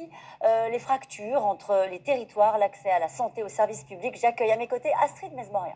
aussi les fractures entre les territoires, l'accès à la santé, aux services publics. J'accueille à mes côtés Astrid Mesmorian.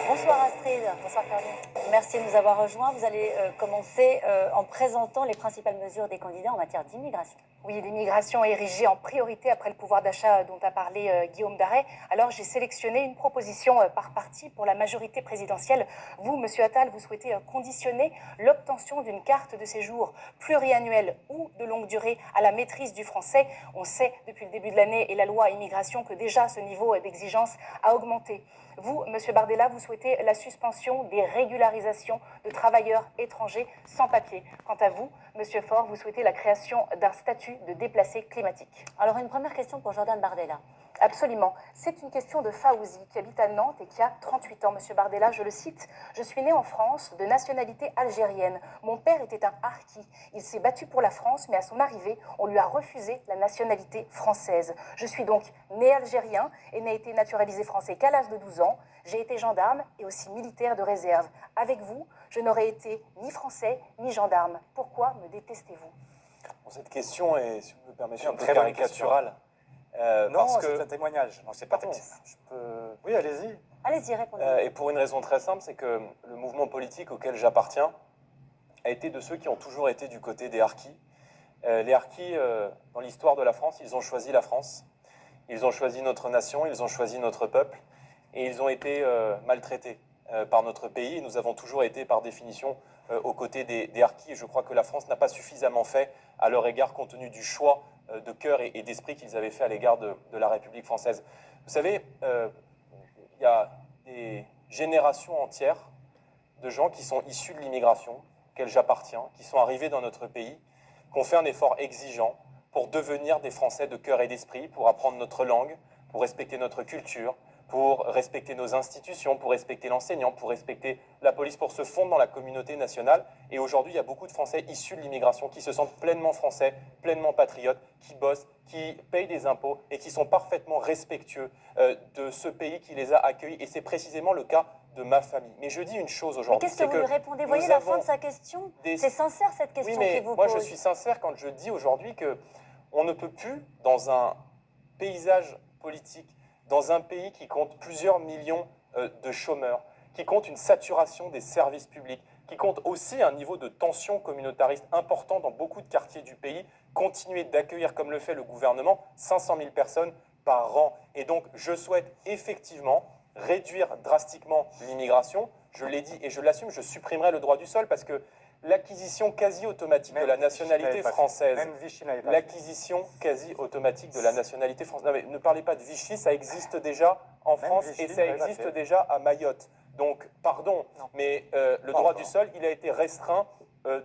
Bonsoir Astrid. Bonsoir Caroline. Merci de nous avoir rejoints. Vous allez commencer en présentant les principales mesures des candidats en matière d'immigration. Oui, l'immigration est érigée en priorité après le pouvoir d'achat dont a parlé Guillaume Darey. Alors j'ai sélectionné une proposition par parti pour la majorité présidentielle. Vous, Monsieur Attal, vous souhaitez conditionner l'obtention d'une carte de séjour pluriannuelle ou de longue durée à la maîtrise du français. On sait depuis le début de l'année et la loi immigration que déjà ce niveau d'exigence a augmenté. Vous, Monsieur Bardella, vous souhaitez la suspension des régularisations de travailleurs étrangers sans papier. Quant à vous, Monsieur Faure, vous souhaitez la création d'un statut de déplacé climatique. Alors une première question pour Jordan Bardella. Absolument. C'est une question de Faouzi, qui habite à Nantes et qui a 38 ans. Monsieur Bardella, je le cite, « Je suis né en France, de nationalité algérienne. Mon père était un harki. Il s'est battu pour la France, mais à son arrivée, on lui a refusé la nationalité française. Je suis donc né algérien et n'ai été naturalisé français qu'à l'âge de 12 ans. J'ai été gendarme et aussi militaire de réserve. Avec vous, je n'aurais été ni français ni gendarme. Pourquoi me détestez-vous ?» Bon, cette question est, si vous me permettez, un peu très bonne caricaturale. Non, parce que c'est un témoignage. Non, c'est pas pardon, tactique. je peux... Oui, allez-y. Allez-y, répondez. Et pour une raison très simple, c'est que le mouvement politique auquel j'appartiens a été de ceux qui ont toujours été du côté des harkis. Les harkis, dans l'histoire de la France, ils ont choisi la France. Ils ont choisi notre nation, ils ont choisi notre peuple. Et ils ont été maltraités par notre pays. Et nous avons toujours été, par définition, aux côtés des harkis. Et je crois que la France n'a pas suffisamment fait à leur égard, compte tenu du choix de cœur et d'esprit qu'ils avaient fait à l'égard de la République française. Vous savez, il y a des générations entières de gens qui sont issus de l'immigration, auxquels j'appartiens, qui sont arrivés dans notre pays, qui ont fait un effort exigeant pour devenir des Français de cœur et d'esprit, pour apprendre notre langue, pour respecter notre culture, pour respecter nos institutions, pour respecter l'enseignant, pour respecter la police, pour se fondre dans la communauté nationale. Et aujourd'hui, il y a beaucoup de Français issus de l'immigration qui se sentent pleinement français, pleinement patriotes, qui bossent, qui payent des impôts et qui sont parfaitement respectueux de ce pays qui les a accueillis. Et c'est précisément le cas de ma famille. Mais je dis une chose aujourd'hui. Mais qu'est-ce que vous lui répondez? Vous voyez la fin de sa question? C'est sincère cette question qu'il vous pose. Moi, je suis sincère quand je dis aujourd'hui qu'on ne peut plus, dans un paysage politique, dans un pays qui compte plusieurs millions de chômeurs, qui compte une saturation des services publics, qui compte aussi un niveau de tension communautariste important dans beaucoup de quartiers du pays, continuer d'accueillir, comme le fait le gouvernement, 500 000 personnes par an. Et donc, je souhaite effectivement réduire drastiquement l'immigration. Je l'ai dit et je l'assume, je supprimerai le droit du sol parce que l'acquisition quasi automatique de la nationalité française. L'acquisition quasi automatique de la nationalité française. Non mais ne parlez pas de Vichy, ça existe déjà en France et ça existe déjà à Mayotte. Donc, pardon, mais le droit du sol, il a été restreint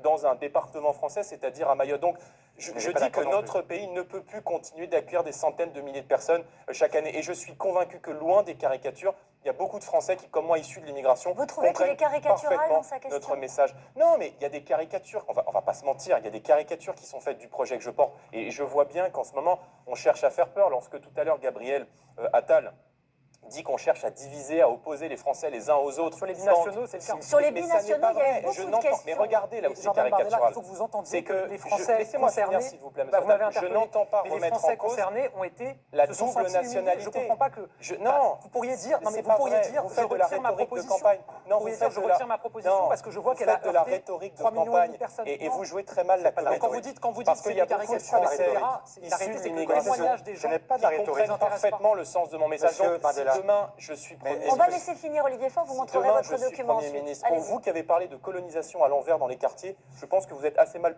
dans un département français, c'est-à-dire à Mayotte. Donc, je dis que notre pays ne peut plus continuer d'accueillir des centaines de milliers de personnes chaque année. Et je suis convaincu que loin des caricatures, il y a beaucoup de Français qui, comme moi, issus de l'immigration, vous trouvez qu'il est caricatural dans sa question? Notre message. Non, mais il y a des caricatures. On va pas se mentir. Il y a des caricatures qui sont faites du projet que je porte. Et je vois bien qu'en ce moment, on cherche à faire peur. Lorsque tout à l'heure, Gabriel Attal dit qu'on cherche à diviser, à opposer les Français les uns aux autres. Sur les binationaux, c'est le cas. Sur les binationaux, il y a beaucoup de questions. Mais regardez là où c'est caricatural. Il faut que vous entendiez que les Français laissez-moi finir, s'il vous plaît, monsieur Attal. Je n'entends pas remettre en cause concernés ont été la double nationalité. Je ne comprends pas que... Non, vous pourriez dire, non mais vous pas pourriez vrai. dire, Vous je faites de la retire ma rhétorique de proposition. campagne. Non, Vous pourriez dire, je retire ma proposition parce que je vois qu'elle a de la heurté rhétorique de 3 millions et demi campagne de personnes. et vous jouez très mal la Donc quand vous rhétorique. dites Parce c'est qu'il y a des beaucoup de caricatures, Français etc., la réalité c'est que le témoignage des gens qui comprennent parfaitement le sens de mon message. Donc si demain je suis Premier ministre... On va laisser finir Olivier Faure, vous montrerez votre document ensuite. Pour vous qui avez parlé de colonisation à l'envers dans les quartiers, je pense que vous êtes assez mal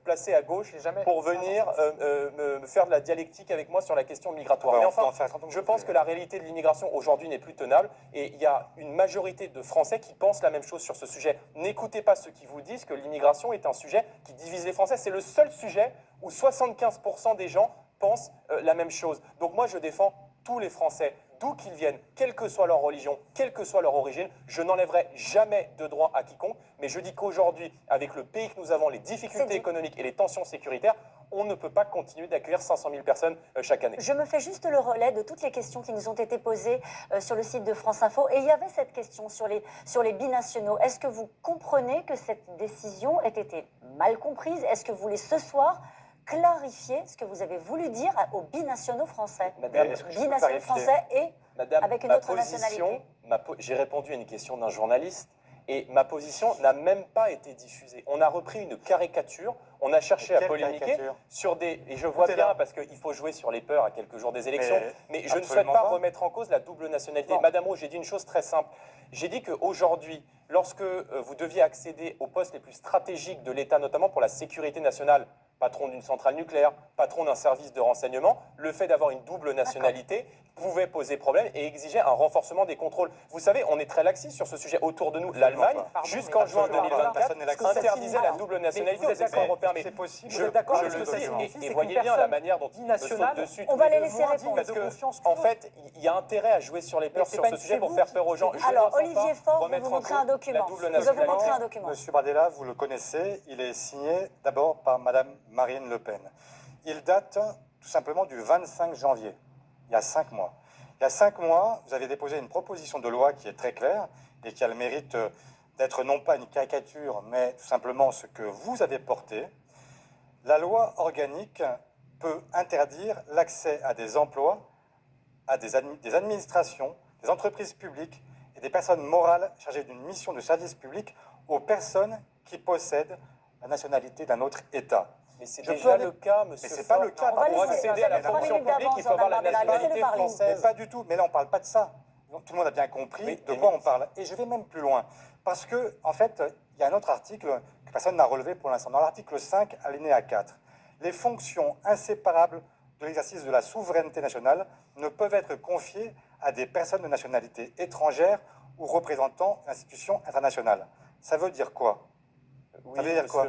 placé à gauche pour venir me faire de la dialectique avec moi sur la question migratoire. Mais enfin, je pense que la réalité de l'immigration aujourd'hui n'est plus tenable et il y a une majorité de Français qui pensent la même chose sur ce sujet. N'écoutez pas ceux qui vous disent que l'immigration est un sujet qui divise les Français. C'est le seul sujet où 75% des gens pensent la même chose. Donc moi, je défends tous les Français, d'où qu'ils viennent, quelle que soit leur religion, quelle que soit leur origine, je n'enlèverai jamais de droit à quiconque. Mais je dis qu'aujourd'hui, avec le pays que nous avons, les difficultés économiques et les tensions sécuritaires, on ne peut pas continuer d'accueillir 500 000 personnes chaque année. Je me fais juste le relais de toutes les questions qui nous ont été posées sur le site de France Info. Et il y avait cette question sur les binationaux. Est-ce que vous comprenez que cette décision ait été mal comprise? Est-ce que vous voulez ce soir clarifier ce que vous avez voulu dire aux binationaux français? Madame, Binationaux français et Madame, avec une autre nationalité. J'ai répondu à une question d'un journaliste et ma position n'a même pas été diffusée. On a repris une caricature, on a cherché à polémiquer sur des... Et je vois bien, parce qu'il faut jouer sur les peurs à quelques jours des élections, mais je ne souhaite pas remettre en cause la double nationalité. Bon. Madame Roux, j'ai dit une chose très simple. J'ai dit qu'aujourd'hui, lorsque vous deviez accéder aux postes les plus stratégiques de l'État, notamment pour la sécurité nationale, patron d'une centrale nucléaire, patron d'un service de renseignement, le fait d'avoir une double nationalité pouvait poser problème et exigeait un renforcement des contrôles. Vous savez, on est très laxiste sur ce sujet. Autour de nous, l'Allemagne, jusqu'en juin 2024, interdisait la double nationalité aux États européens. Mais c'est possible. je Vous êtes d'accord le avec ce que ça dis, signifie, et c'est voyez qu'une bien la personne manière dont il me saute binationale, dessus. On va les laisser moins répondre. Parce de que, confiance en que fait, il y a intérêt à jouer sur les peurs c'est sur pas ce une- sujet c'est pour vous faire qui- peur aux gens. c'est- Je Alors, n'entends Olivier pas Faure, vous remettre vous en montrez cause un document. la double Vous avez montré nationalité. un document. Monsieur Bardella, vous le connaissez, il est signé d'abord par Madame Marine Le Pen. Il date tout simplement du 25 janvier, il y a 5 mois. Il y a 5 mois, vous avez déposé une proposition de loi qui est très claire et qui a le mérite d'être non pas une caricature, mais tout simplement ce que vous avez porté. La loi organique peut interdire l'accès à des emplois, à des administrations, des entreprises publiques et des personnes morales chargées d'une mission de service public aux personnes qui possèdent la nationalité d'un autre État. Mais c'est Je déjà peux- le cas, monsieur. Mais c'est pas Faure. le cas. On va Pour laisser- accéder à la vous avez fonction 3 minutes publique, il faut avoir la d'avance, Jean-Bernard, nationalité laissez-le parler. française. Mais pas du tout. Mais là, on ne parle pas de ça. Donc, tout le monde a bien compris Oui, de et- quoi on parle. Et je vais même plus loin. Parce que, en fait, il y a un autre article que personne n'a relevé pour l'instant. Dans l'article 5, alinéa 4, les fonctions inséparables de l'exercice de la souveraineté nationale ne peuvent être confiées à des personnes de nationalité étrangère ou représentant l'institution internationale. Ça veut dire quoi? Oui, Ça veut dire quoi?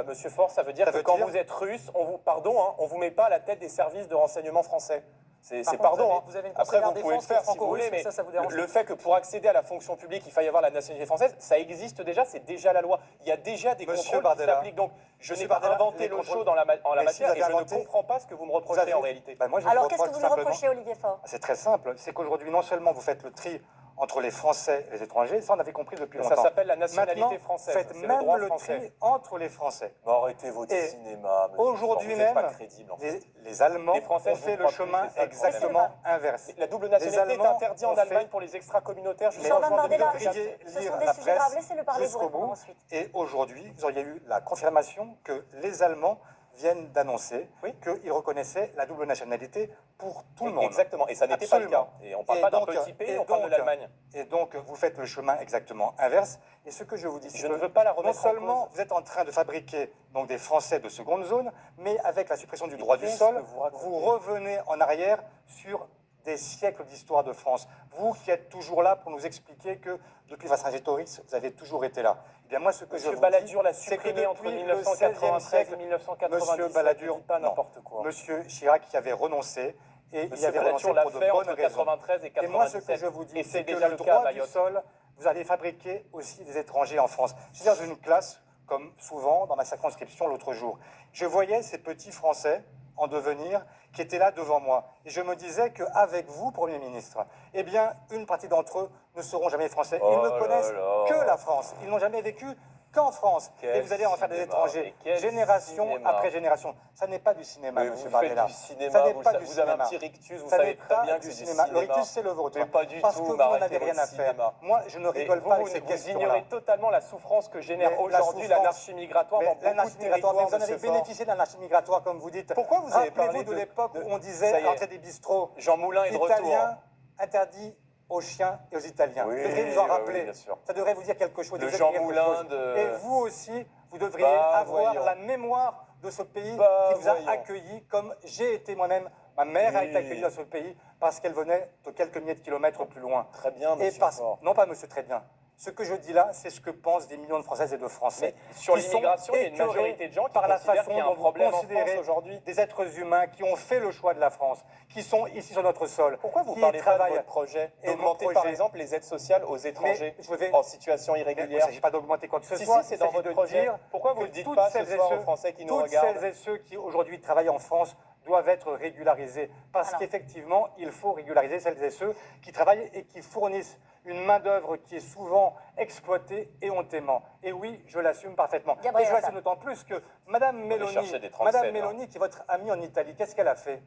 Monsieur Faure, ça veut dire Ça que veut quand dire- vous êtes russe, on vous, pardon, hein, on vous met pas à la tête des services de renseignement français. C'est Par contre, pardon. vous avez- hein. vous avez une Après, conseillère vous pouvez le défense faire qui est si vous voulez, franco-russe, mais ça vous dérange le fait que pour accéder à la fonction publique, il faille avoir la nationalité française, ça existe déjà, c'est déjà la loi. Il y a déjà des Monsieur contrôles Bardella, qui s'appliquent. Donc, je Monsieur n'ai pas Bardella, inventé les le contrôles- show en la Mais si matière vous et avez je ne inventé- comprends pas ce que vous me Vous reprochez avez- en réalité. Ben, moi, je Alors, vous qu'est-ce que reproche vous tout nous simplement- reprochez, Olivier Faure? C'est très simple. C'est qu'aujourd'hui, non seulement vous faites le tri entre les Français et les étrangers, ça on avait compris depuis Ça longtemps. s'appelle la nationalité Maintenant, française. faites C'est le même droit le français. tri entre les Français. Arrêtez votre Et cinéma. monsieur aujourd'hui Faure, vous n'êtes même, pas crédible. En fait. Les Allemands Les Français ont ne vous fait le croient plus, chemin c'est ça le problème. exactement inverse. La double nationalité est Allemands interdite ont en Allemagne fait- pour les extra-communautaires jusqu'en Jean-Bernard juin Bardella, 2024. devriez ce lire sont des la sujets graves. presse Laissez-le parler, vous jusqu'au répondre bout. ensuite. Et aujourd'hui, vous auriez eu la confirmation que les Allemands viennent d'annoncer Oui. qu'ils reconnaissaient la double nationalité pour tout le monde. Exactement, et ça n'était pas le Absolument. cas. Et on ne parle Et pas d'un donc- petit pays, et on parle de donc- l'Allemagne. Et donc, vous faites le chemin exactement inverse. Et ce que je vous dis, c'est Je que ne veux pas la non remettre en seulement cause. vous êtes en train de fabriquer donc, des Français de seconde zone, mais avec la suppression du droit du qu'est-ce sol, que vous racontez vous revenez en arrière sur des siècles d'histoire de France. Vous qui êtes toujours là pour nous expliquer que depuis Vercingétorix, vous avez toujours été là. Eh bien, moi, ce que je Monsieur vous Balladur l'a dis, c'est que supprimé entre depuis le 1993 siècle, et 1997. Monsieur Balladur, ne dites pas non. n'importe quoi. Monsieur Chirac qui avait renoncé, et il Monsieur avait renoncé Balladur l'a pour de fait bonnes entre raisons. 93 et Et moi, ce que 97. je vous dis, Et c'est c'est que déjà le le cas à droit du Mayotte. sol, vous allez fabriquer aussi des étrangers en France. Je suis dans une classe, comme souvent dans ma circonscription l'autre jour. Je voyais ces petits Français en devenir qui étaient là devant moi. Et je me disais qu'avec vous, Premier ministre, eh bien, une partie d'entre eux ne seront jamais français. Ils Oh ne là connaissent là. que la France. Ils n'ont jamais vécu qu'en France. Quel Et vous allez en faire des cinéma, étrangers, mais quel génération cinéma. après génération. Ça n'est pas du cinéma, Mais monsieur vous Bardella. faites du cinéma, Ça n'est vous, pas sa- du vous avez un cinéma. petit rictus, vous Ça savez n'est très pas bien que du c'est du cinéma. cinéma. Le rictus, c'est le vôtre. Mais pas du Parce tout, que vous mais n'en arrêtez avez rien votre à faire. cinéma. Moi, je ne Et rigole vous, pas avec vous, ces vous questions-là. ignorez totalement la souffrance que génère Mais la aujourd'hui souffrance- l'anarchie migratoire Mais dans beaucoup l'anarchie de migratoire, mais territoires, vous en avez monsieur Faure. bénéficié de l'anarchie migratoire, comme vous dites. Pourquoi vous avez parlé Rappelez-vous de de- l'époque de- où on Ça disait, y à est. l'entrée des bistrots, Jean Moulin est de retour. Italien interdit aux chiens et aux Italiens. Oui, vous devriez vous en oui, rappeler. bien sûr. Ça devrait vous dire quelque chose. Le vous devriez Jean dire quelque Moulin chose. de- Et vous aussi, vous devriez Bah, avoir voyons. la mémoire de ce pays Bah, qui vous a voyons. accueilli comme j'ai été moi-même. Ma mère a Oui. été accueillie dans ce pays parce qu'elle venait de quelques milliers de kilomètres plus loin. Très bien, Et monsieur parce, Faure. non pas monsieur très bien, Ce que je dis là, c'est ce que pensent des millions de Françaises et de Français. Mais sur qui sont l'immigration, il y a une écœurés majorité de gens qui par la considèrent façon qu'il y a un dont vous problème en considérez France aujourd'hui. des êtres humains qui ont fait le choix de la France, qui sont ici sur notre sol. Pourquoi vous qui parlez pas de travaillent. votre projet Et mon d'augmenter par projet- exemple les aides sociales aux étrangers je vais- en situation Mais il ne irrégulière? s'agit pas d'augmenter quoi que ce Si, soit. si, c'est il dans s'agit votre de projet. dire Pourquoi vous que ne le dites toutes pas ce celles et soir aux ceux- Français qui nous toutes regardent? celles et ceux qui aujourd'hui travaillent en France doivent être régularisés. Parce Alors. qu'effectivement, il faut régulariser celles et ceux qui travaillent et qui fournissent une main-d'œuvre qui est souvent exploitée éhontément. Et oui, je l'assume parfaitement. Gabriel Et je l'assume Attal. d'autant plus que Madame chercher des Meloni, 37, Madame là. Meloni, qui est votre amie en Italie, qu'est-ce qu'elle a fait?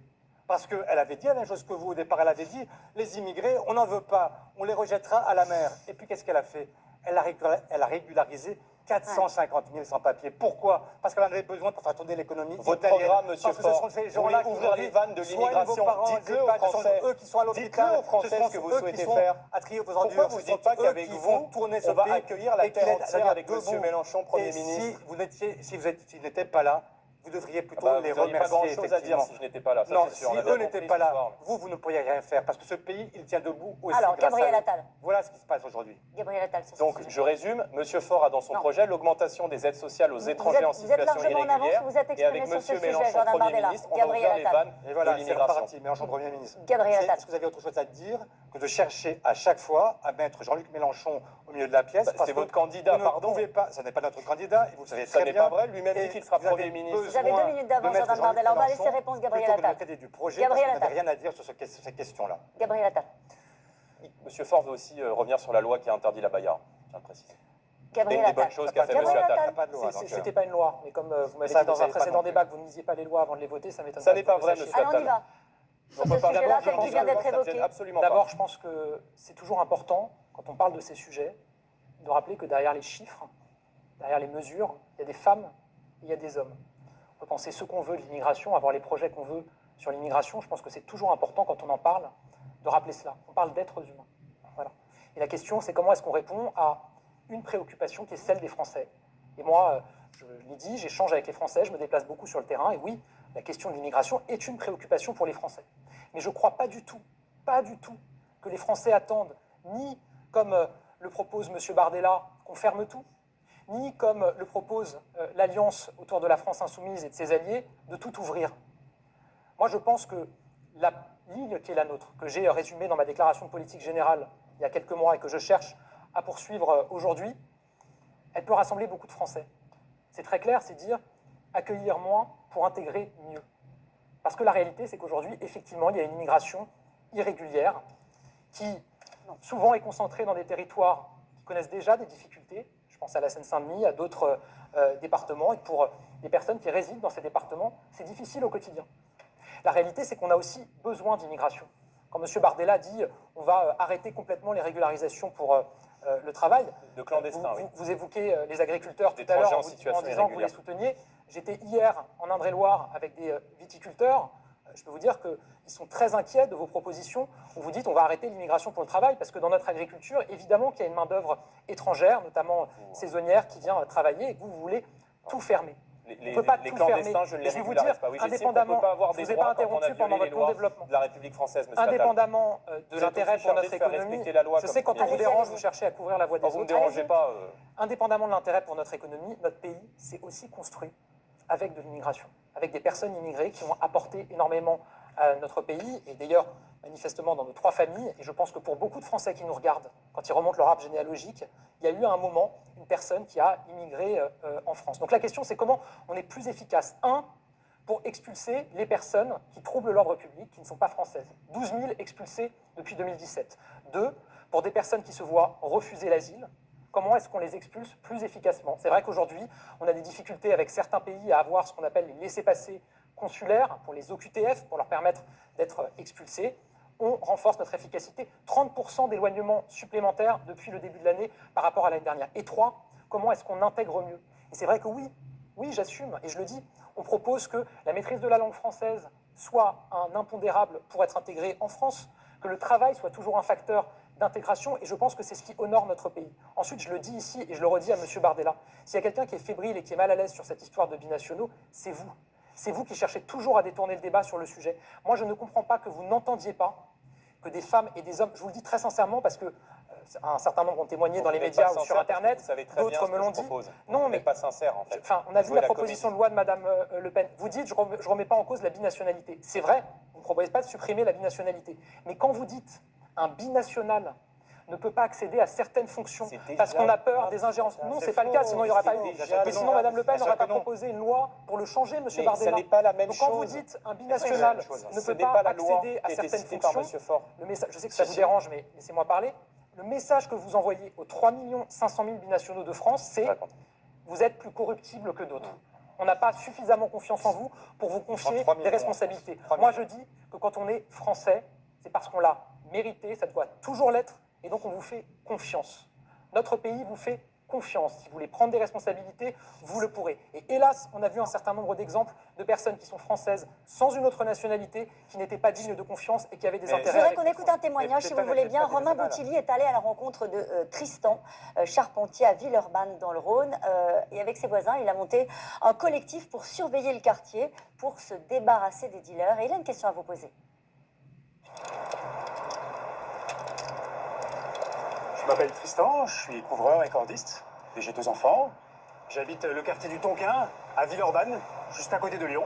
Parce qu'elle avait dit la même chose que vous au départ. Elle avait dit les immigrés, on n'en veut pas, on les rejettera à la mer. Et puis qu'est-ce qu'elle a fait? Elle a régularisé 450 000 sans-papiers. Pourquoi? Parce qu'elle en avait besoin pour faire tourner l'économie Votre italienne. programme, monsieur Parce que ce Faure, sont ces vous gens-là voulez qui ouvrir aujourd'hui les vannes de soignent l'immigration. vos parents, Dites-le les aux EHPAD, ce sont Français. eux qui sont à l'hôpital. Dites-le aux Français Ce sont ce que vous eux souhaitez qui sont faire. à trier vos Pourquoi ordures. vous ne Ce sont dites pas eux qu'avec qui vous, vont tourner ce on va pays accueillir la et qu'il terre est entière c'est-à-dire avec monsieur debout. Mélenchon, Premier Et ministre? si vous n'étiez pas là, vous devriez plutôt Bah, les vous n'auriez pas remercier. grand-chose à dire effectivement. si je n'étais pas là. Ça, Non, c'est si sûr. On a bien eux compris n'étaient pas ce là, soir. vous ne pourriez rien faire parce que ce pays, il tient debout aussi Alors, grâce Gabriel à eux. Attal. Voilà ce qui se passe aujourd'hui. Gabriel Attal, sur ce Donc, sujet. je résume. Monsieur Faure a dans son Non. projet l'augmentation des aides sociales aux Vous étrangers en êtes- vous êtes situation largement en avance, irrégulière. vous êtes Et exprimé avec sur ce monsieur sujet, Mélenchon, Jordan Premier Bardella. ministre, on va Gabriel ouvrir les Attal. vannes Et de voilà, c'est l'immigration. reparti. Mélenchon Premier ministre. Gabriel Attal. Est-ce que vous avez autre chose à dire que de chercher à chaque fois à mettre Jean-Luc Mélenchon au milieu de la pièce? Bah, parce c'est que votre candidat, vous ne pardon. pouvez pas, ça n'est pas notre candidat, et vous le savez Ça très n'est bien. pas vrai. Lui-même Et dit qu'il sera vous avez Premier ministre. Vous avez 2 minutes d'avance, de mettre Jordan Jean-Luc Bardella. On va Mélenchon laisser répondre Gabriel plutôt que de Attal. le traiter du projet, Gabriel parce que vous Attal. n'avez rien à dire sur cette question-là. Gabriel Attal. Monsieur Faure veut aussi revenir sur la loi qui interdit la baïa. Je tiens à le préciser. C'est Gabriel une des Attal. bonnes choses qu'a fait Gabriel monsieur Attal. Attal. Pas de loi, donc, C'était pas une loi, mais comme vous m'avez ça, dit vous dans un savez pas précédent non plus. débat que vous ne lisiez pas les lois avant de les voter, ça m'étonne Ça pas. n'est que pas vous vrai, sachiez. monsieur Allez, on y Attal. va. Sur On ce peut pas sujet-là, d'abord, tel qu'il vient d'être ça me gêne évoqué. absolument pas. D'abord, je pense que c'est toujours important, quand on parle de ces sujets, de rappeler que derrière les chiffres, derrière les mesures, il y a des femmes et il y a des hommes. On peut penser ce qu'on veut de l'immigration, avoir les projets qu'on veut sur l'immigration. Je pense que c'est toujours important, quand on en parle, de rappeler cela. On parle d'êtres humains. Voilà. Et la question, c'est comment est-ce qu'on répond à une préoccupation qui est celle des Français. Et moi, je l'ai dit, j'échange avec les Français, je me déplace beaucoup sur le terrain, et oui, la question de l'immigration est une préoccupation pour les Français. Mais je ne crois pas du tout, que les Français attendent, ni comme le propose M. Bardella, qu'on ferme tout, ni comme le propose l'Alliance autour de la France insoumise et de ses alliés, de tout ouvrir. Moi, je pense que la ligne qui est la nôtre, que j'ai résumée dans ma déclaration de politique générale il y a quelques mois et que je cherche à poursuivre aujourd'hui, elle peut rassembler beaucoup de Français. C'est très clair, c'est dire accueillir moins pour intégrer mieux. Parce que la réalité, c'est qu'aujourd'hui, effectivement, il y a une immigration irrégulière qui souvent est concentrée dans des territoires qui connaissent déjà des difficultés. Je pense à la Seine-Saint-Denis, à d'autres départements. Et pour les personnes qui résident dans ces départements, c'est difficile au quotidien. La réalité, c'est qu'on a aussi besoin d'immigration. Quand M. Bardella dit on va arrêter complètement les régularisations pour le travail, De clandestins, oui. vous évoquez les agriculteurs tout à D'étrangers l'heure en en situation disant que vous les irrégulière. souteniez. J'étais hier en Indre-et-Loire avec des viticulteurs. Je peux vous dire qu'ils sont très inquiets de vos propositions où vous dites on va arrêter l'immigration pour le travail parce que dans notre agriculture, évidemment qu'il y a une main-d'œuvre étrangère, notamment saisonnière, qui vient travailler et que vous voulez tout fermer. On ne peut pas Les tout clandestins, fermer. je ne Et les je vais vous régularise dire, pas. Oui, j'estime qu'on ne indépendamment, peut pas avoir je des vous ai droits pas quand on a interrompu pendant violé les votre long lois développement. de la République française, monsieur Attal. Indépendamment de Vous êtes l'intérêt aussi pour chargé notre de faire économie, respecter la loi je comme sais quand on Premier vous ministre. dérange, Allez-y. vous cherchez à couvrir la voix des Oh, vous ne me autres. dérangez Allez-y. pas. Indépendamment de l'intérêt pour notre économie, notre pays s'est aussi construit avec de l'immigration, avec des personnes immigrées qui ont apporté énormément à notre pays, et d'ailleurs manifestement dans nos 3 familles, et je pense que pour beaucoup de Français qui nous regardent, quand ils remontent leur arbre généalogique, il y a eu à un moment une personne qui a immigré en France. Donc la question, c'est comment on est plus efficace. 1, pour expulser les personnes qui troublent l'ordre public, qui ne sont pas françaises. 12 000 expulsés depuis 2017. 2, pour des personnes qui se voient refuser l'asile, comment est-ce qu'on les expulse plus efficacement? C'est vrai qu'aujourd'hui, on a des difficultés avec certains pays à avoir ce qu'on appelle les laissez-passer consulaires pour les OQTF, pour leur permettre d'être expulsés. On renforce notre efficacité. 30% d'éloignement supplémentaire depuis le début de l'année par rapport à l'année dernière. Et 3, comment est-ce qu'on intègre mieux? Et c'est vrai que oui, j'assume, et je le dis, on propose que la maîtrise de la langue française soit un impondérable pour être intégré en France, que le travail soit toujours un facteur d'intégration, et je pense que c'est ce qui honore notre pays. Ensuite, je le dis ici, et je le redis à M. Bardella, s'il y a quelqu'un qui est fébrile et qui est mal à l'aise sur cette histoire de binationaux, c'est vous. C'est vous qui cherchez toujours à détourner le débat sur le sujet. Moi, je ne comprends pas que vous n'entendiez pas que des femmes et des hommes, je vous le dis très sincèrement, parce que Un certain nombre ont témoigné dans les Vous n'êtes médias pas ou sur sincère parce que Internet. vous savez très bien D'autres ce me que l'ont je dit. propose. Non, Vous mais n'êtes pas sincère, en fait. Enfin, on a vu Jouez la la proposition de comédie. loi de Madame Le Pen. Vous dites, je ne remets pas en cause la binationalité. C'est vrai, vous ne proposez pas de supprimer la binationalité. Mais quand vous dites un binational ne peut pas accéder à certaines fonctions C'est déjà parce qu'on a peur le des cas. ingérences. Non, C'est c'est pas le cas, faux. sinon il n'y aurait pas C'est eu. déjà Mais le sinon, cas. Madame Le Pen Bien sûr n'aurait pas que non. proposé une loi pour le changer, Monsieur Mais Bardella. ça n'est pas la même Donc, quand vous chose. dites un C'est binational la même chose. ne Ce peut n'est pas pas la loi accéder à qui a été certaines citée par fonctions, Monsieur Faure. le message, je sais que ça Si, vous si. dérange, mais laissez-moi parler. Le message que vous envoyez aux 3 500 000 binationaux de France, c'est D'accord. vous êtes plus corruptible que d'autres. On n'a pas suffisamment confiance en vous pour vous confier 3 des millions. responsabilités. 3 Moi, millions. je dis que quand on est français, c'est parce qu'on l'a mérité, ça doit toujours l'être, et donc on vous fait confiance. Notre pays vous fait confiance. Si vous voulez prendre des responsabilités, vous le pourrez. Et hélas, on a vu un certain nombre d'exemples de personnes qui sont françaises sans une autre nationalité, qui n'étaient pas dignes de confiance et qui avaient des Mais- Je intérêts. voudrais avec qu'on les écoute un témoignage, Mais si peut-être vous voulez pas- bien. peut-être pas Romain des mal. Boutillier est allé à la rencontre de Tristan, charpentier à Villeurbanne dans le Rhône. Et avec ses voisins, il a monté un collectif pour surveiller le quartier, pour se débarrasser des dealers. Et il a une question à vous poser. Je m'appelle Tristan, je suis couvreur et cordiste et j'ai 2 enfants. J'habite le quartier du Tonquin, à Villeurbanne, juste à côté de Lyon.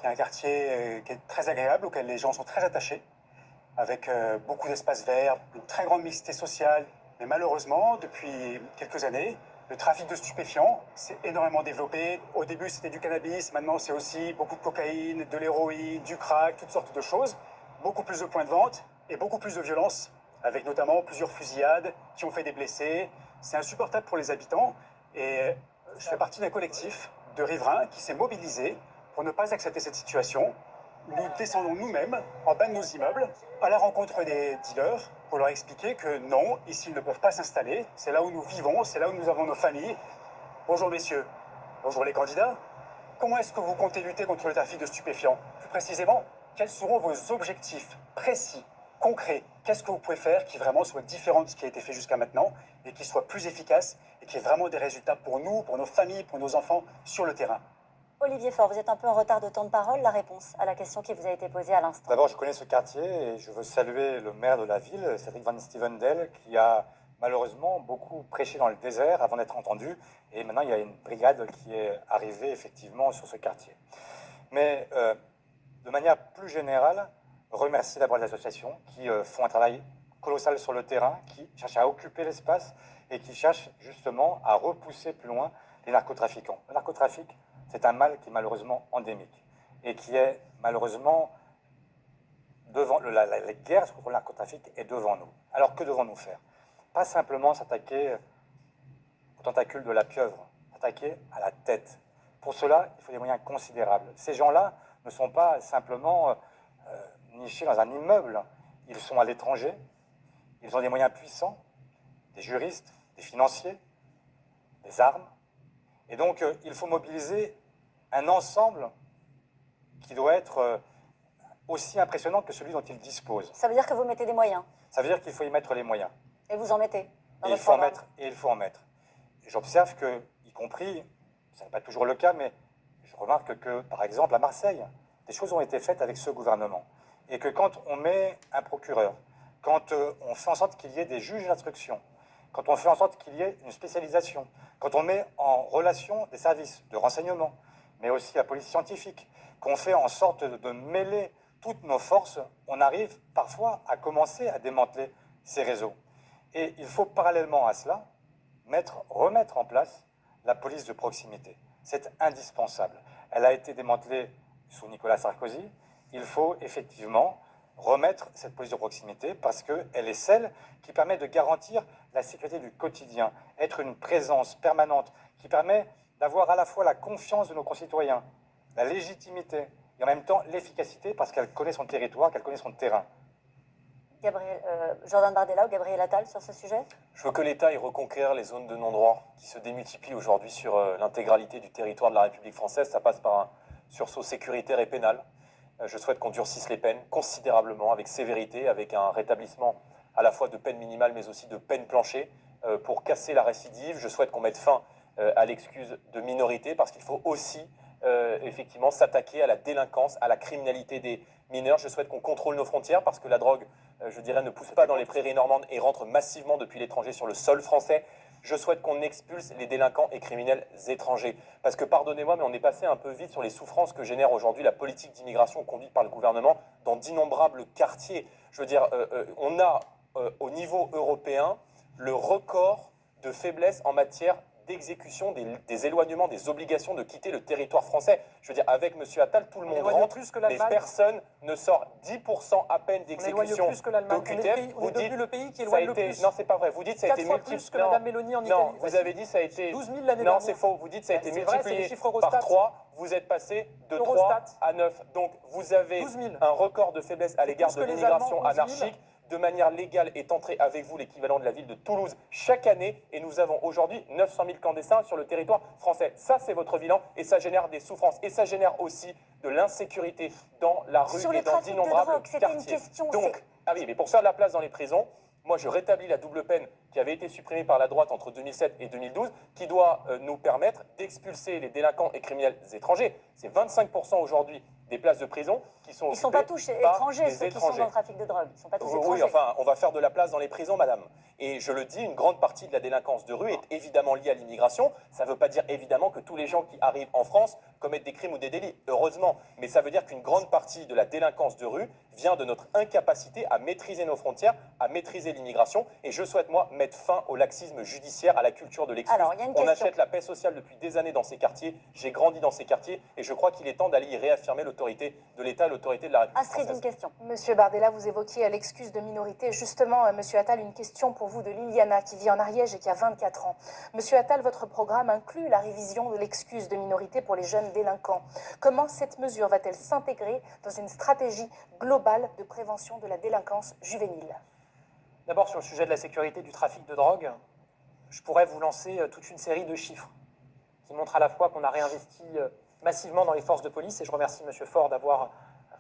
Il y a un quartier qui est très agréable, auquel les gens sont très attachés, avec beaucoup d'espaces verts, une très grande mixité sociale. Mais malheureusement, depuis quelques années, le trafic de stupéfiants s'est énormément développé. Au début, c'était du cannabis, maintenant c'est aussi beaucoup de cocaïne, de l'héroïne, du crack, toutes sortes de choses. Beaucoup plus de points de vente et beaucoup plus de violence, avec notamment plusieurs fusillades qui ont fait des blessés. C'est insupportable pour les habitants et je fais partie d'un collectif de riverains qui s'est mobilisé pour ne pas accepter cette situation. Nous descendons nous-mêmes en bas de nos immeubles à la rencontre des dealers pour leur expliquer que non, ici ils ne peuvent pas s'installer. C'est là où nous vivons, c'est là où nous avons nos familles. Bonjour messieurs, bonjour les candidats. Comment est-ce que vous comptez lutter contre le trafic de stupéfiants? Plus précisément, quels seront vos objectifs précis, concrets? Qu'est-ce que vous pouvez faire qui vraiment soit différent de ce qui a été fait jusqu'à maintenant et qui soit plus efficace et qui ait vraiment des résultats pour nous, pour nos familles, pour nos enfants sur le terrain? Olivier Faure, vous êtes un peu en retard de temps de parole. La réponse à la question qui vous a été posée à l'instant. D'abord, je connais ce quartier et je veux saluer le maire de la ville, Cédric Van Stevendel, qui a malheureusement beaucoup prêché dans le désert avant d'être entendu. Et maintenant, il y a une brigade qui est arrivée effectivement sur ce quartier. Mais de manière plus générale, remercier d'abord les associations qui font un travail colossal sur le terrain, qui cherchent à occuper l'espace et qui cherchent justement à repousser plus loin les narcotrafiquants. Le narcotrafic, c'est un mal qui est malheureusement endémique et qui est malheureusement devant la guerre contre le narcotrafic est devant nous. Alors que devons-nous faire? Pas simplement s'attaquer aux tentacules de la pieuvre, s'attaquer à la tête. Pour cela, il faut des moyens considérables. Ces gens-là ne sont pas simplement nichés dans un immeuble. Ils sont à l'étranger, ils ont des moyens puissants, des juristes, des financiers, des armes. Et donc, il faut mobiliser un ensemble qui doit être aussi impressionnant que celui dont ils disposent. Ça veut dire que vous mettez des moyens. Ça veut dire qu'il faut y mettre les moyens. Et vous en mettez dans Et il votre faut en programme. mettre. Et il faut en mettre. J'observe que, y compris, ce n'est pas toujours le cas, mais je remarque que, par exemple, à Marseille, des choses ont été faites avec ce gouvernement. Et que quand on met un procureur, quand on fait en sorte qu'il y ait des juges d'instruction, quand on fait en sorte qu'il y ait une spécialisation, quand on met en relation des services de renseignement, mais aussi la police scientifique, qu'on fait en sorte de mêler toutes nos forces, on arrive parfois à commencer à démanteler ces réseaux. Et il faut parallèlement à cela remettre en place la police de proximité. C'est indispensable. Elle a été démantelée sous Nicolas Sarkozy. Il faut effectivement remettre cette police de proximité parce qu'elle est celle qui permet de garantir la sécurité du quotidien, être une présence permanente qui permet d'avoir à la fois la confiance de nos concitoyens, la légitimité et en même temps l'efficacité parce qu'elle connaît son territoire, qu'elle connaît son terrain. Jordan Bardella ou Gabriel Attal sur ce sujet? Je veux que l'État y reconquérir les zones de non-droit qui se démultiplient aujourd'hui sur l'intégralité du territoire de la République française. Ça passe par un sursaut sécuritaire et pénal. Je souhaite qu'on durcisse les peines considérablement, avec sévérité, avec un rétablissement à la fois de peine minimale mais aussi de peine plancher pour casser la récidive. Je souhaite qu'on mette fin à l'excuse de minorité parce qu'il faut aussi effectivement s'attaquer à la délinquance, à la criminalité des mineurs. Je souhaite qu'on contrôle nos frontières parce que la drogue je dirais, ne poussent pas dans les prairies normandes et rentrent massivement depuis l'étranger sur le sol français. Je souhaite qu'on expulse les délinquants et criminels étrangers. Parce que, pardonnez-moi, mais on est passé un peu vite sur les souffrances que génère aujourd'hui la politique d'immigration conduite par le gouvernement dans d'innombrables quartiers. Je veux dire, on a au niveau européen le record de faiblesse en matière d'exécution des éloignements, des obligations de quitter le territoire français. Je veux dire, avec M. Attal, tout le monde rentre, plus que mais l'Allemagne. personne ne sort 10% à peine On éloigne d'exécution plus que l'Allemagne. d'OQTF. On est devenu le pays qui ça a éloigne le été... plus. Non, c'est pas vrai. Vous dites ça a 4 été fois multiplié. plus que Mme Meloni en Italie. Non, vous avez dit ça a été... 12 000 l'année Non, dernière. c'est faux. Vous dites ça a été C'est vrai, c'est multiplié les chiffres Eurostat. par 3. Vous êtes passé de Eurostat. 3 à 9. Donc, vous avez 12 000. un record de faiblesse à l'égard plus de que les l'immigration Allemands, 11 000. anarchique. De manière légale est entré avec vous l'équivalent de la ville de Toulouse chaque année. Et nous avons aujourd'hui 900 000 clandestins sur le territoire français. Ça, c'est votre bilan et ça génère des souffrances. Et ça génère aussi de l'insécurité dans la rue Sur et le dans trafic de d'innombrables drogue, c'était une quartiers. question, Donc, c'est- ah oui, mais pour faire de la place dans les prisons, moi, je rétablis la double peine qui avait été supprimée par la droite entre 2007 et 2012, qui doit nous permettre d'expulser les délinquants et criminels étrangers. C'est 25% aujourd'hui des places de prison qui sont Ils ne sont occupées pas tous par étrangers, des ceux qui sont étrangers. dans le trafic de drogue. Ils ne sont pas tous Oui, étrangers. enfin, on va faire de la place dans les prisons, madame. Et je le dis, une grande partie de la délinquance de rue est évidemment liée à l'immigration. Ça ne veut pas dire évidemment que tous les gens qui arrivent en France commettent des crimes ou des délits, heureusement. Mais ça veut dire qu'une grande partie de la délinquance de rue vient de notre incapacité à maîtriser nos frontières, à maîtriser l'immigration. Et je souhaite, moi, mettre fin au laxisme judiciaire, à la culture de l'excuse. Alors, il y a une On question. achète la paix sociale depuis des années dans ces quartiers. J'ai grandi dans ces quartiers et je crois qu'il est temps d'aller y réaffirmer l'autorité de l'État, l'autorité de la République Astrid, française. une question. Monsieur Bardella, vous évoquiez l'excuse de minorité. Justement, Monsieur Attal, une question pour vous de Liliana qui vit en Ariège et qui a 24 ans. Monsieur Attal, votre programme inclut la révision de l'excuse de minorité pour les jeunes délinquants. Comment cette mesure va-t-elle s'intégrer dans une stratégie globale de prévention de la délinquance juvénile? D'abord, sur le sujet de la sécurité du trafic de drogue, je pourrais vous lancer toute une série de chiffres qui montrent à la fois qu'on a réinvesti massivement dans les forces de police, et je remercie M. Faure d'avoir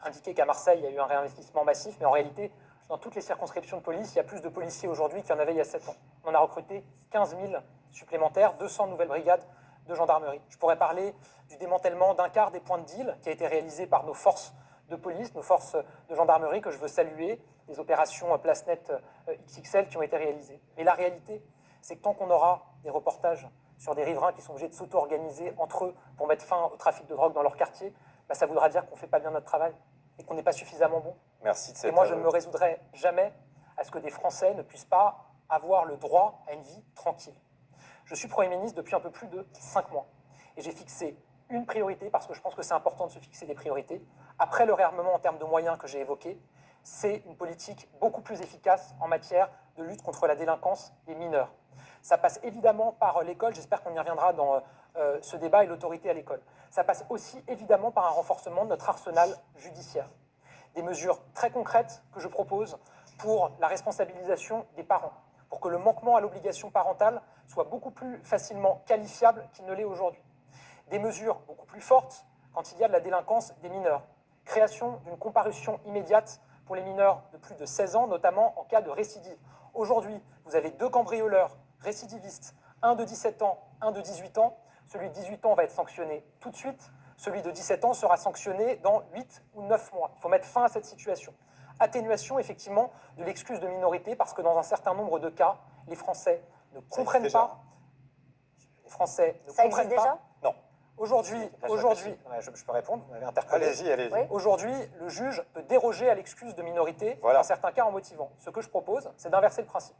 indiqué qu'à Marseille, il y a eu un réinvestissement massif, mais en réalité, dans toutes les circonscriptions de police, il y a plus de policiers aujourd'hui qu'il y en avait il y a 7 ans. On a recruté 15 000 supplémentaires, 200 nouvelles brigades de gendarmerie. Je pourrais parler du démantèlement d'un quart des points de deal qui a été réalisé par nos forces de police, nos forces de gendarmerie, que je veux saluer, les opérations Place Net XXL qui ont été réalisées. Mais la réalité, c'est que tant qu'on aura des reportages sur des riverains qui sont obligés de s'auto-organiser entre eux pour mettre fin au trafic de drogue dans leur quartier, bah ça voudra dire qu'on ne fait pas bien notre travail et qu'on n'est pas suffisamment bon. Merci de cette... Et moi, je ne me résoudrai jamais à ce que des Français ne puissent pas avoir le droit à une vie tranquille. Je suis Premier ministre depuis un peu plus de 5 mois. Et j'ai fixé une priorité, parce que je pense que c'est important de se fixer des priorités. Après le réarmement en termes de moyens que j'ai évoqué, c'est une politique beaucoup plus efficace en matière de lutte contre la délinquance des mineurs. Ça passe évidemment par l'école, j'espère qu'on y reviendra dans ce débat, et l'autorité à l'école. Ça passe aussi évidemment par un renforcement de notre arsenal judiciaire. Des mesures très concrètes que je propose pour la responsabilisation des parents, pour que le manquement à l'obligation parentale soit beaucoup plus facilement qualifiable qu'il ne l'est aujourd'hui. Des mesures beaucoup plus fortes quand il y a de la délinquance des mineurs. Création d'une comparution immédiate pour les mineurs de plus de 16 ans, notamment en cas de récidive. Aujourd'hui, vous avez 2 cambrioleurs récidivistes, un de 17 ans, un de 18 ans. Celui de 18 ans va être sanctionné tout de suite. Celui de 17 ans sera sanctionné dans 8 ou 9 mois. Il faut mettre fin à cette situation. Atténuation, effectivement, de l'excuse de minorité, parce que dans un certain nombre de cas, les Français ne comprennent pas. Les Français ne Ça comprennent existe déjà pas. Non. Aujourd'hui, ouais, je peux répondre, vous m'avez interpellé. Allez-y, allez-y. Oui. Aujourd'hui, le juge peut déroger à l'excuse de minorité Voilà. dans certains cas en motivant. Ce que je propose, c'est d'inverser le principe.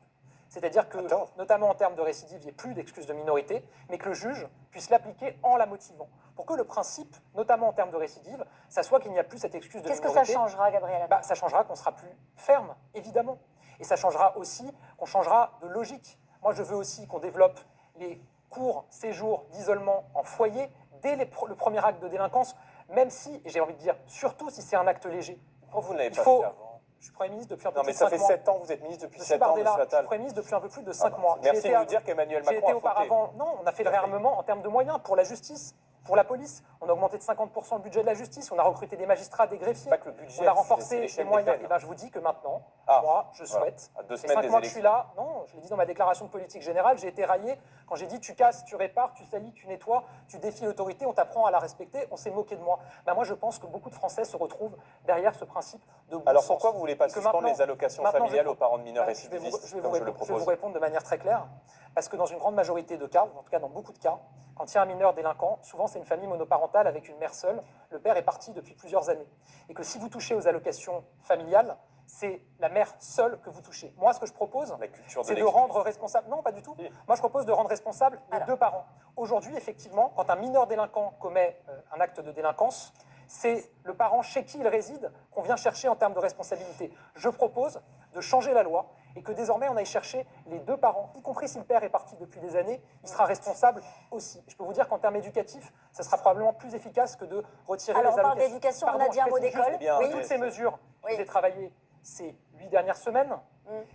C'est-à-dire que, Attends. notamment en termes de récidive, il n'y ait plus d'excuse de minorité, mais que le juge puisse l'appliquer en la motivant. Pour que le principe, notamment en termes de récidive, ça soit qu'il n'y a plus cette excuse de Qu'est-ce que minorité. ça changera, Gabriel? Ça changera qu'on sera plus ferme, évidemment. Et ça changera aussi qu'on changera de logique. Moi, je veux aussi qu'on développe les courts séjours d'isolement en foyer dès le premier acte de délinquance, même si, et j'ai envie de dire, surtout si c'est un acte léger. Pourquoi vous ne l'avez Il pas faut- fait avant? Je suis Premier ministre depuis un peu Non, plus mais de ça 5 fait mois. 7 ans, vous êtes ministre depuis Monsieur 7 ans, Bardella, monsieur je suis Attal. Premier ministre depuis un peu plus de 5 mois. Merci J'ai de été nous dire qu'Emmanuel J'ai Macron été a fauté. auparavant. Non, on a fait le réarmement en termes de moyens pour la justice. Pour la police, on a augmenté de 50% le budget de la justice, on a recruté des magistrats, des greffiers, Pas que le budget, on a c'est renforcé l'échelle les des moyens. peines. Et ben, je vous dis que maintenant, Ah, moi, je voilà. souhaite, À 2 les semaines 5 des mois que je suis élections. là, non, je l'ai dit dans ma déclaration de politique générale, j'ai été raillé quand j'ai dit tu casses, tu répares, tu salis, tu nettoies, tu défies l'autorité, on t'apprend à la respecter, on s'est moqué de moi. Ben, moi, je pense que beaucoup de Français se retrouvent derrière ce principe de bon Alors sens. pourquoi vous ne voulez pas Et que suspendre maintenant- les allocations maintenant, familiales je- aux parents de mineurs je vais vous- récidivistes, je vais comme vous je le répondre- je vais propose? vous répondre de manière très claire, parce que dans une grande majorité de cas, en tout cas dans beaucoup de cas, quand il y a un mineur délinquant, souvent c'est une famille monoparentale avec une mère seule, le père est parti depuis plusieurs années. Et que si vous touchez aux allocations familiales, c'est la mère seule que vous touchez. Moi, ce que je propose, La culture de c'est de l'excuse. rendre responsable. Non, pas du tout. Oui. Moi, je propose de rendre responsable les Alors. deux parents. Aujourd'hui, effectivement, quand un mineur délinquant commet un acte de délinquance, c'est le parent chez qui il réside qu'on vient chercher en termes de responsabilité. Je propose de changer la loi et que désormais on aille chercher les deux parents, y compris si le père est parti depuis des années, il sera responsable aussi. Je peux vous dire qu'en termes éducatifs, ça sera probablement plus efficace que de retirer Alors, les on parle allocations. d'éducation, on a Pardon, dit un je mot précise d'école. juste, bien, Oui. toutes ces mesures, Oui. j'ai travaillé ces 8 dernières semaines,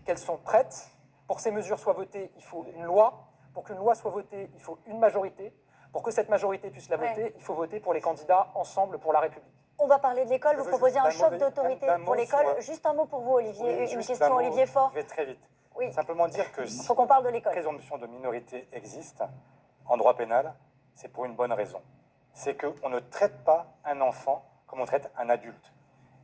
qu'elles sont prêtes. Pour que ces mesures soient votées, il faut une loi. Pour qu'une loi soit votée, il faut une majorité. Pour que cette majorité puisse la voter, Ouais. il faut voter pour les candidats Ensemble pour la République. On va parler de l'école. Vous veux proposez juste un un choc mot d'autorité d'un mot pour l'école. sur- Juste un mot pour vous, Olivier. Oui, Une juste question, un mot, Olivier Faure. Je vais très vite. Oui. Simplement dire que Il si faut qu'on parle de l'école. présomption de minorité existe en droit pénal, c'est pour une bonne raison. C'est qu'on ne traite pas un enfant comme on traite un adulte.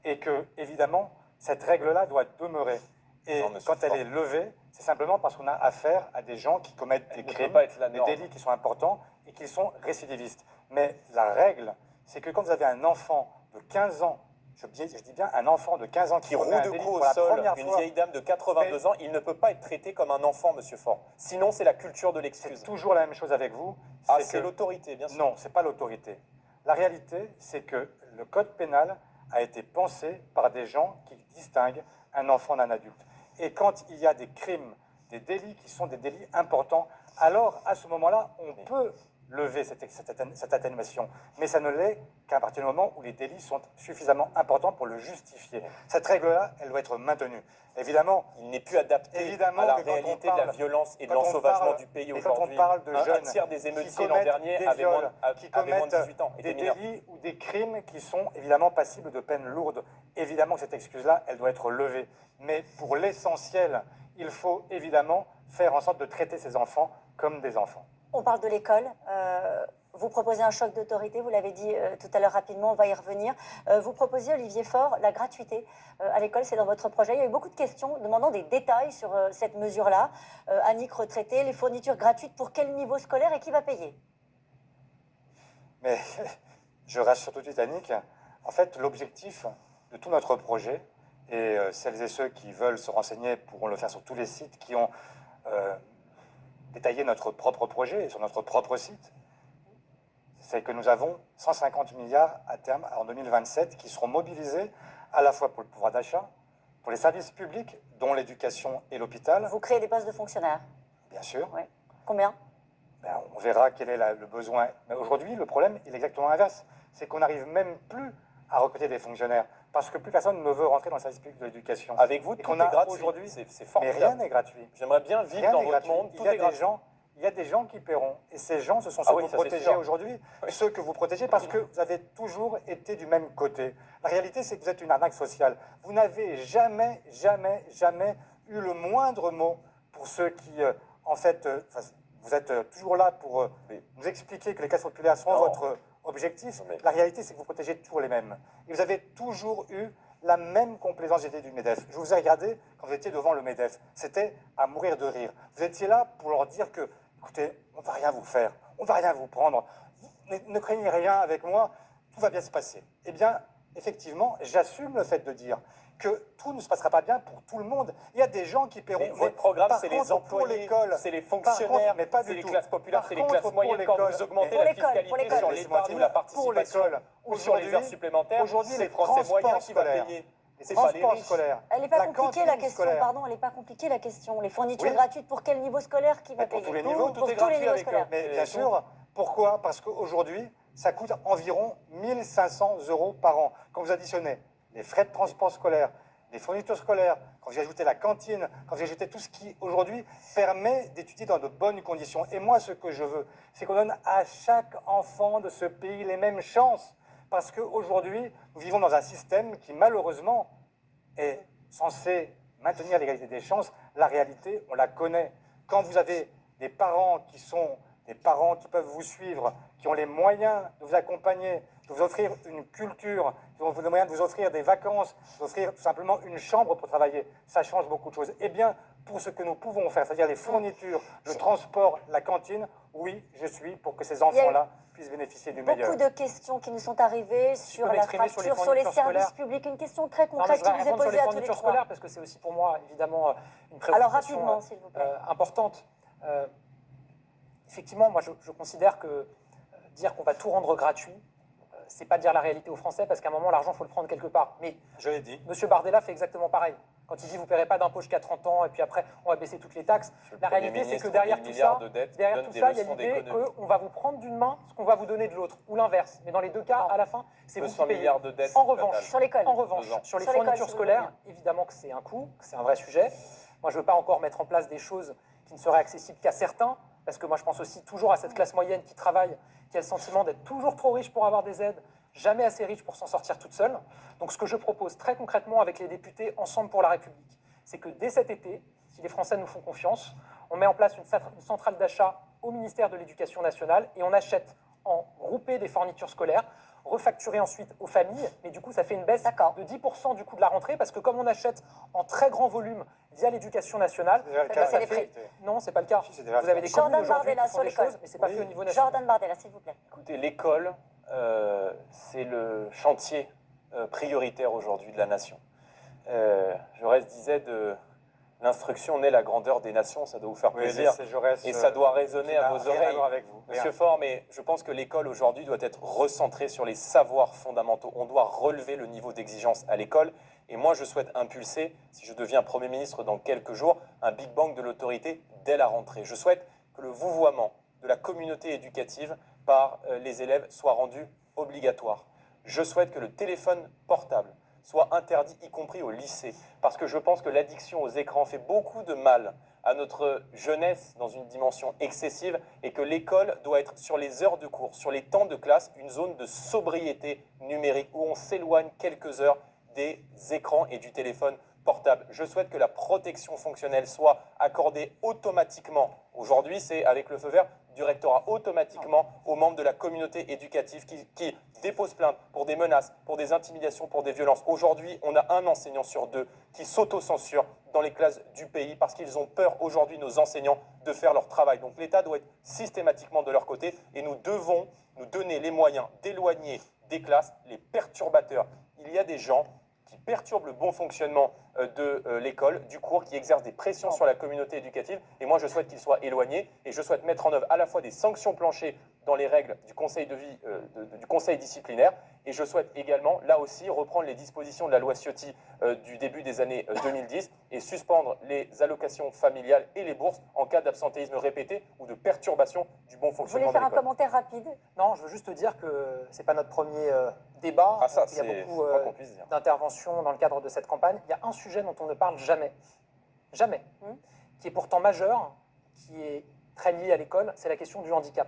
Et que, évidemment, cette règle-là doit demeurer. Et Non, monsieur quand elle Faure. est levée, c'est simplement parce qu'on a affaire à des gens qui commettent des ne peut crimes, pas être la des norme. délits qui sont importants et qui sont récidivistes. Mais la règle, c'est que quand vous avez un enfant de 15 ans, je dis bien un enfant de 15 ans Qui roule commet un de délit coups pour au la sol, première une fois, vieille dame de 82 ans, il ne peut pas être traité comme un enfant, monsieur Faure. Sinon, c'est la culture de l'excuse. c'est toujours la même chose avec vous. Ah, c'est c'est que- l'autorité, bien sûr. Non, c'est pas l'autorité. La réalité, c'est que le code pénal a été pensé par des gens qui distinguent un enfant d'un adulte. Et quand il y a des crimes, des délits qui sont des délits importants, alors à ce moment-là, on peut lever cette atténuation. Mais ça ne l'est qu'à partir du moment où les délits sont suffisamment importants pour le justifier. Cette règle-là, elle doit être maintenue. Évidemment, Il n'est plus adapté Évidemment à la que quand on réalité de la parle- violence et de quand on l'ensauvagement parle- du pays et quand on aujourd'hui. parle de Un jeunes tiers des qui émeutiers l'an commettent dernier des avaient moins, viols, qui avaient moins de commettent 18 ans, des étaient mineurs. délits ou des crimes qui sont évidemment passibles de peines lourdes. Évidemment que cette excuse-là, elle doit être levée. Mais pour l'essentiel, il faut évidemment faire en sorte de traiter ces enfants comme des enfants. On parle de l'école. Vous proposez un choc d'autorité, vous l'avez dit tout à l'heure rapidement, on va y revenir. Vous proposez, Olivier Faure, la gratuité à l'école, c'est dans votre projet. Il y a eu beaucoup de questions demandant des détails sur cette mesure-là. Annick retraitée, les fournitures gratuites pour quel niveau scolaire et qui va payer? Mais je rassure tout de suite Annick, en fait, l'objectif de tout notre projet, et celles et ceux qui veulent se renseigner pourront le faire sur tous les sites qui ont détaillé notre propre projet et sur notre propre site, c'est que nous avons 150 milliards à terme en 2027 qui seront mobilisés à la fois pour le pouvoir d'achat, pour les services publics, dont l'éducation et l'hôpital, Vous créez des postes de fonctionnaires. bien sûr. Oui. Combien? Ben, on verra quel est le besoin. Mais aujourd'hui, le problème, il est exactement l'inverse. C'est qu'on n'arrive même plus à recruter des fonctionnaires parce que plus personne ne veut rentrer dans le service public de l'éducation. Avec vous, Et tout qu'on est a gratuit. aujourd'hui. C'est Mais formidable. rien n'est gratuit. J'aimerais bien vivre Rien dans n'est votre gratuit. monde. Il Tout y a est des gratuit. gens, il y a des gens qui paieront. Et ces gens, ce sont ceux Ah oui, que vous ça, c'est protégez sûr. aujourd'hui. Oui. Ceux que vous protégez parce que vous avez toujours été du même côté. La réalité, c'est que vous êtes une arnaque sociale. Vous n'avez jamais, jamais, jamais eu le moindre mot pour ceux qui, en fait, vous êtes toujours là pour nous expliquer que les classes populaires sont Non. votre objectif. Non, mais- La réalité, c'est que vous protégez toujours les mêmes. Et vous avez toujours eu la même complaisance. J'étais du MEDEF. Je vous ai regardé quand vous étiez devant le MEDEF. C'était à mourir de rire. Vous étiez là pour leur dire que, écoutez, on ne va rien vous faire, on ne va rien vous prendre, ne craignez rien avec moi, tout va bien se passer. Eh bien, effectivement, j'assume le fait de dire que tout ne se passera pas bien pour tout le monde. Il y a des gens qui paieront. Mais votre programme, Par c'est contre, les employés, l'école, c'est les par contre, fonctionnaires, mais pas c'est du les tout. classes populaires, Par c'est les contre, classes pour moyennes. Quand l'école, vous augmentez Pour la l'école, fiscalité pour l'école. sur Laissez-moi l'épargne ou finir. la Pour participation l'école, ou sur les aujourd'hui- heures supplémentaires, aujourd'hui, c'est les le Français moyen transports qui va scolaires. payer. Les C'est pas les transports riches. scolaires. Elle n'est pas la compliquée la cantine question, scolaire. pardon, elle n'est pas compliquée la question. Les fournitures Oui. gratuites pour quel niveau scolaire qui va Mais pour payer? tous les niveaux, tout pour est tous les gratuit niveaux avec scolaires. Mais Et bien tout. sûr, pourquoi? Parce qu'aujourd'hui, ça coûte environ 1 500 € par an. Quand vous additionnez les frais de transport scolaire, les fournitures scolaires, quand vous y ajoutez la cantine, quand vous y ajoutez tout ce qui, aujourd'hui, permet d'étudier dans de bonnes conditions. Et moi, ce que je veux, c'est qu'on donne à chaque enfant de ce pays les mêmes chances. Parce qu'aujourd'hui, nous vivons dans un système qui, malheureusement, est censé maintenir l'égalité des chances. La réalité, on la connaît. Quand vous avez des parents qui sont des parents qui peuvent vous suivre, qui ont les moyens de vous accompagner, de vous offrir une culture, qui ont les moyens de vous offrir des vacances, de vous offrir tout simplement une chambre pour travailler, ça change beaucoup de choses. Eh bien, pour ce que nous pouvons faire, c'est-à-dire les fournitures, le transport, la cantine, oui, je suis pour que ces enfants-là puissent bénéficier du meilleur. Beaucoup de questions qui nous sont arrivées sur peux la m'exprimer sur les fracture, sur les fournitures services scolaires. publics. Une question très Non, mais concrète je qui voudrais vous est répondre sur posée les à tous les fournitures trois. scolaires parce que c'est aussi pour moi, évidemment, une Alors préoccupation rapidement, s'il vous plaît. importante. Effectivement, moi, je considère que dire qu'on va tout rendre gratuit, c'est pas dire la réalité aux Français, parce qu'à un moment, l'argent, il faut le prendre quelque part. Mais Je l'ai dit. M. Bardella fait exactement pareil. Quand il dit vous ne paierez pas d'impôts jusqu'à 30 ans, et puis après, on va baisser toutes les taxes. La réalité, c'est que derrière tout ça, il y a l'idée qu'on va vous prendre d'une main ce qu'on va vous donner de l'autre, ou l'inverse. Mais dans les deux cas, à la fin, c'est vous qui 200 payez. milliards de dettes. En revanche, Sur l'école. En revanche, sur les Sur l'école, fournitures si vous scolaires, voulez évidemment que c'est un coût, que c'est un vrai sujet. Moi, je ne veux pas encore mettre en place des choses qui ne seraient accessibles qu'à certains, parce que moi, je pense aussi toujours à cette classe moyenne qui travaille, qui a le sentiment d'être toujours trop riche pour avoir des aides, jamais assez riche pour s'en sortir toute seule. Donc, ce que je propose très concrètement avec les députés Ensemble pour la République, c'est que dès cet été, si les Français nous font confiance, on met en place une centrale d'achat au ministère de l'Éducation nationale et on achète en groupé des fournitures scolaires, refacturées ensuite aux familles, mais du coup ça fait une baisse de 10% du coût de la rentrée, parce que comme on achète en très grand volume via l'Éducation nationale, C'est déjà le cas, c'est les ça. prix. non, c'est pas le cas. Si, c'est déjà Vous le avez cas. des communes Jordan aujourd'hui Bardella qui font sur des l'école. choses, mais c'est pas Oui. fait au niveau national. Jordan Bardella, s'il vous plaît. Écoutez, l'école, c'est le chantier prioritaire aujourd'hui de la nation. Jaurès disait de l'instruction naît la grandeur des nations, ça doit vous faire Oui, plaisir. c'est Jaurès, Et ça doit résonner qui à n'a vos rien à oreilles. voir avec vous. Monsieur Faure, mais je pense que l'école aujourd'hui doit être recentrée sur les savoirs fondamentaux. On doit relever le niveau d'exigence à l'école. Et moi, je souhaite impulser, si je deviens Premier ministre dans quelques jours, un Big Bang de l'autorité dès la rentrée. Je souhaite que le vouvoiement de la communauté éducative par les élèves soit rendu obligatoire. Je souhaite que le téléphone portable soit interdit, y compris au lycée, parce que je pense que l'addiction aux écrans fait beaucoup de mal à notre jeunesse dans une dimension excessive, et que l'école doit être, sur les heures de cours, sur les temps de classe, une zone de sobriété numérique où on s'éloigne quelques heures des écrans et du téléphone portable. Je souhaite que la protection fonctionnelle soit accordée automatiquement. Aujourd'hui, c'est avec le feu vert du rectorat, automatiquement aux membres de la communauté éducative qui déposent plainte pour des menaces, pour des intimidations, pour des violences. Aujourd'hui, on a un enseignant sur deux qui s'auto-censure dans les classes du pays parce qu'ils ont peur aujourd'hui, nos enseignants, de faire leur travail. Donc l'État doit être systématiquement de leur côté, et nous devons nous donner les moyens d'éloigner des classes les perturbateurs. Il y a des gens qui perturbent le bon fonctionnement de l'école, du cours, qui exercent des pressions sur la communauté éducative. Et moi, je souhaite qu'ils soient éloignés, et je souhaite mettre en œuvre à la fois des sanctions planchées dans les règles du conseil de vie, du conseil disciplinaire, et je souhaite également, là aussi, reprendre les dispositions de la loi Ciotti du début des années 2010 et suspendre les allocations familiales et les bourses en cas d'absentéisme répété ou de perturbation du bon Vous voulez fonctionnement de faire un l'école. commentaire rapide? Non, je veux juste dire que c'est pas notre premier débat. Ah ça, Il y a c'est beaucoup pas qu'on puisse dire. d'interventions dans le cadre de cette campagne. Il y a un sujet dont on ne parle jamais, jamais, qui est pourtant majeur, qui est très lié à l'école, c'est la question du handicap.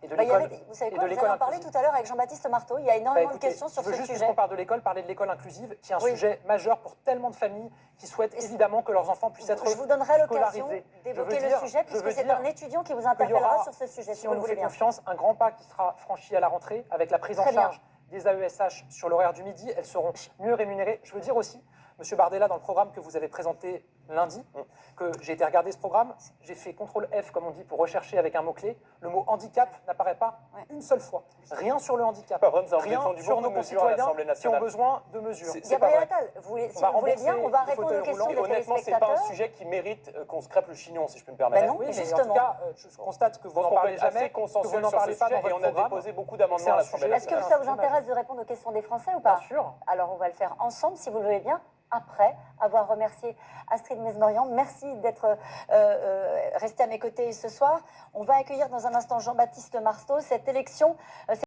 Et de l'école, Vous savez et quoi, de vous allez en parler inclusive. tout à l'heure avec Jean-Baptiste Marteau. Il y a énormément de questions sur je veux ce juste, sujet. puisqu'on parle de l'école, parler de l'école inclusive, qui est un Oui. sujet majeur pour tellement de familles qui souhaitent évidemment que leurs enfants puissent être Je vous donnerai l'occasion scolarisés. d'évoquer Je veux le dire- sujet, je veux puisque c'est dire un étudiant qui vous qu'il y interpellera aura, sur ce sujet, si si on vous le nous voulez fait bien. confiance, un grand pas qui sera franchi à la rentrée avec la prise en Très bien. charge des AESH sur l'horaire du midi. Elles seront mieux rémunérées. Je veux dire aussi, Monsieur Bardella, dans le programme que vous avez présenté lundi, que j'ai été regarder ce programme, j'ai fait CTRL F, comme on dit, pour rechercher avec un mot-clé. Le mot handicap n'apparaît pas une seule fois. Rien sur le handicap. Pas vrai, nous avons Rien défendu sur beaucoup nos de mesures à concitoyens l'Assemblée qui ont nationale. besoin de mesures. C'est pas Gabriel vrai. Attal, si vous voulez bien, rembourser on va les répondre aux fauteuils questions roulants. Et des honnêtement, c'est pas un téléspectateurs. sujet qui mérite qu'on se crêpe le chignon, si je peux me permettre. Ben non. Oui, mais en justement. tout cas, je constate que vous Je pense n'en qu'on peut parlez être jamais, assez que vous consensuel n'en sur ce parlez pas sujet, dans votre et on a programme. déposé beaucoup C'est d'amendements un à l'Assemblée sujet- Est-ce que nationale. ça vous intéresse de répondre aux questions des Français ou pas? Bien sûr. Alors, on va le faire ensemble, si vous le voulez bien, après avoir remercié Astrid Mesmerian. Merci d'être resté à mes côtés ce soir. On va accueillir dans un instant Jean-Baptiste Marteau. Cette élection...